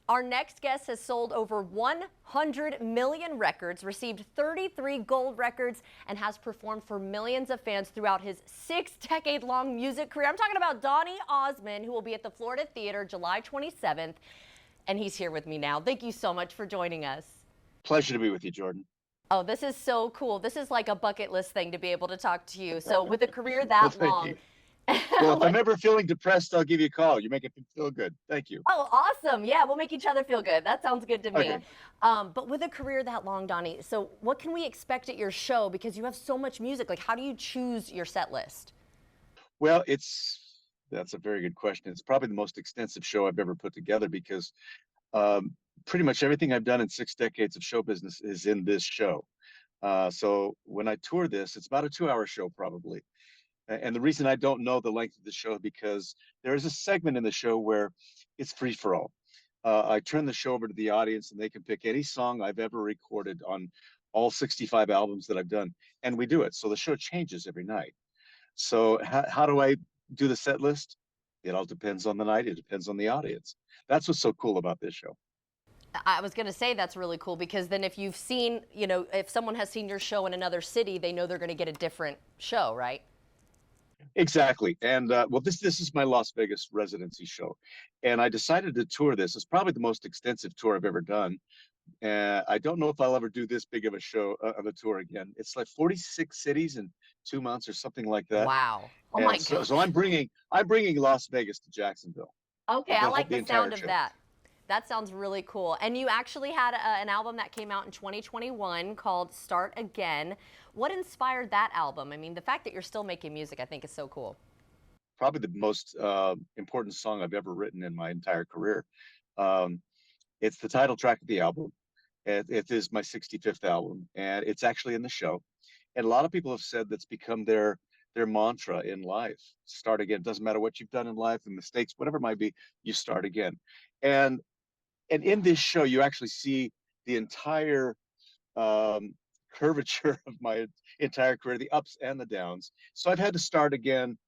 Our next guest has sold over 100 million records, received 33 gold records, and has performed for millions of fans throughout his 6-decade-long music career. I'm talking about Donny Osmond, who will be at the Florida Theater July 27th, and he's here with me now. Thank you so much for joining us. Pleasure to be with you, Jordan. Oh, this is so cool. This is like a bucket list thing to be able to talk to you. So with a career Well, that thank long. you. Well, if I'm ever feeling depressed, I'll give you a call. You make it feel good. Thank you. Oh, awesome. Yeah, we'll make each other feel good. That sounds good to me. Okay. But with a career that long, Donny, so what can we expect at your show? Because you have so much music. Like, how do you choose your set list? Well, that's a very good question. It's probably the most extensive show I've ever put together because um, pretty much everything I've done in 6 decades of show business is in this show. So when I tour this, it's about a 2 hour show probably. And the reason I don't know the length of the show because there is a segment in the show where it's free for all. I turn the show over to the audience and they can pick any song I've ever recorded on all 65 albums that I've done, and we do it. So the show changes every night. So how do I do the set list? It all depends on the night. It depends on the audience. That's what's so cool about this show. I was going to say that's really cool because then if you've seen, if someone has seen your show in another city, they know they're going to get a different show, right? Exactly. And well, this is my Las Vegas residency show, and I decided to tour this. It's probably the most extensive tour I've ever done. I don't know if I'll ever do this big of a show of a tour again. It's like 46 cities in 2 months or something like that. Wow. Oh my And so gosh. I'm bringing Las Vegas to Jacksonville. Okay, I like The the entire sound of show. that. That sounds really cool. And you actually had an album that came out in 2021 called Start Again. What inspired that album? I mean, the fact that you're still making music, I think, is so cool. Probably the most important song I've ever written in my entire career. Um, it's the title track of the album. It is my 65th album, and it's actually in the show. And a lot of people have said that's become their mantra in life. Start again. It doesn't matter what you've done in life, the mistakes, whatever it might be, you start again. And and in this show, you actually see the entire um, curvature of my entire career, the ups and the downs. So I've had to start again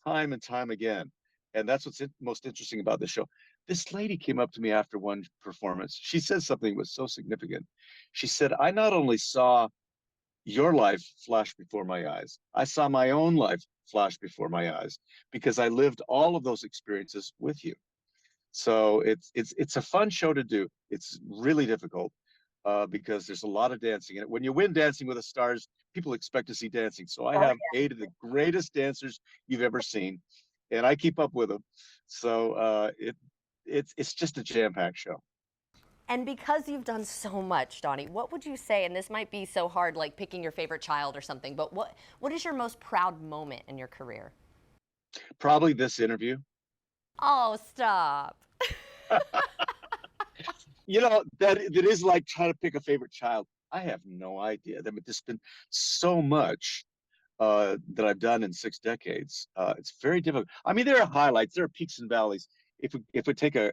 time and time again. And that's what's most interesting about this show. This lady came up to me after one performance. She said something that was so significant. She said, I not only saw your life flash before my eyes, I saw my own life flash before my eyes because I lived all of those experiences with you. So it's a fun show to do. It's really difficult because there's a lot of dancing in it. When you win Dancing with the Stars, people expect to see dancing. So I Oh, have 8 of the greatest dancers you've ever seen, and I keep up with them. So it's just a jam-packed show. and because you've done so much, Donny, what would you say, and this might be so hard, like picking your favorite child or something, but what is your most proud moment in your career? Probably this interview. Oh, stop. That is like trying to pick a favorite child. I have no idea. I mean, there's been so much that I've done in 6 decades. It's very difficult. I mean, there are highlights, there are peaks and valleys. If we take a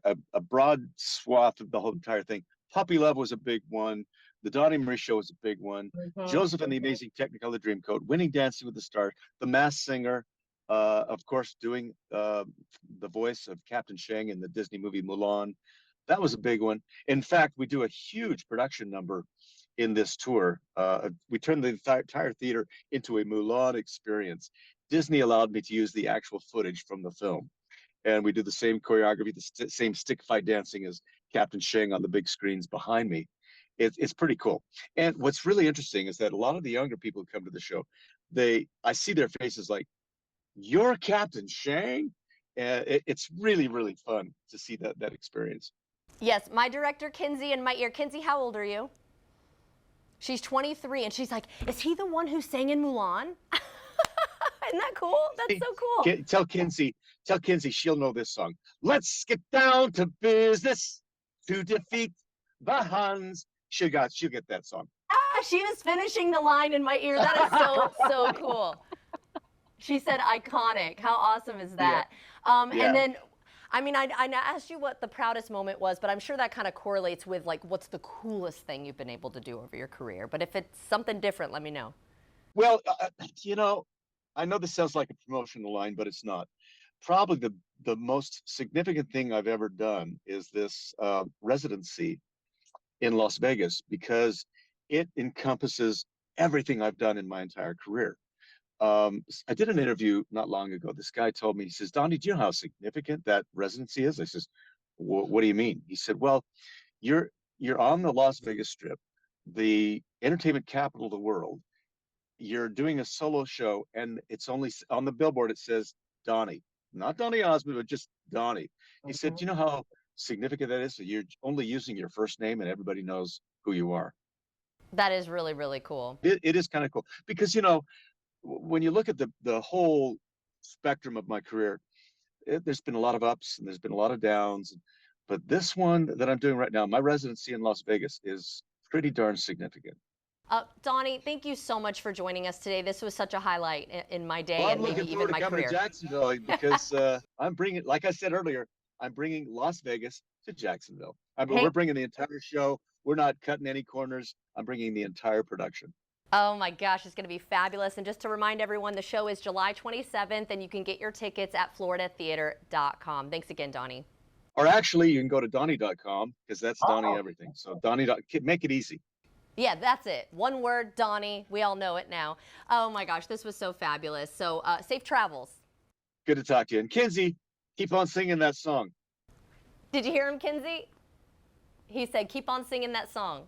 broad swath of the whole entire thing, Puppy Love was a big one. The Donnie Marie Show was a big one. Mhm. Joseph and the Amazing Technicolor Dreamcoat, winning Dancing with the Stars, The Masked Singer, of course, doing the voice of Captain Shang in the Disney movie Mulan. That was a big one. In fact, we do a huge production number in this tour. We turned the entire theater into a Mulan experience. Disney allowed me to use the actual footage from the film. And we do the same choreography, the same stick fight dancing as Captain Shang on the big screens behind me. It's pretty cool. And what's really interesting is that a lot of the younger people who come to the show, I see their faces like, you're Captain Shang? And it's really, really fun to see that experience. Yes, my director, Kinsey, in my ear. Kinsey, how old are you? She's 23, and she's like, is he the one who sang in Mulan? Isn't that cool? That's so cool. Tell Kinsey she'll know this song. Let's get down to business to defeat the Huns. She'll get that song. Ah, she was finishing the line in my ear. That is so cool. She said iconic. How awesome is Yeah, that? yeah. And then, I mean, I asked you what the proudest moment was, but I'm sure that kind of correlates with like what's the coolest thing you've been able to do over your career. But if it's something different, let me know. Well, you know, I know this sounds like a promotional line, but it's not. probably the most significant thing I've ever done is this residency in Las Vegas, because it encompasses everything I've done in my entire career. I did an interview not long ago. This guy told me, he says, Donnie, do you know how significant that residency is? I says, what do you mean? He said, well, you're you're on the Las Vegas Strip, the entertainment capital of the world. You're doing a solo show, and it's only on the billboard. It says Donnie, not Donny Osmond, but just Donnie. He said, "Do you know how significant that is? So you're only using your first name, and everybody knows who you are." That is really, really cool. It is kind of cool because when you look at the whole spectrum of my career, there's been a lot of ups and there's been a lot of downs, but this one that I'm doing right now, my residency in Las Vegas, is pretty darn significant. Donnie, thank you so much for joining us today. This was such a highlight in my day Well, I'm and maybe looking even forward to my coming to career. Jacksonville because I'm bringing, like I said earlier, I'm bringing Las Vegas to Jacksonville. Hey, We're bringing the entire show. We're not cutting any corners. I'm bringing the entire production. oh my gosh, it's going to be fabulous. And just to remind everyone, the show is July 27th, and you can get your tickets at floridatheater.com. Thanks again, Donnie. Or actually, you can go to Donnie.com because that's Donnie everything. So Donnie, make it easy. Yeah, that's it. One word, Donnie. We all know it now. Oh my gosh, this was so fabulous. So safe travels. Good to talk to you. And Kinsey, keep on singing that song. Did you hear him, Kinsey? He said, keep on singing that song.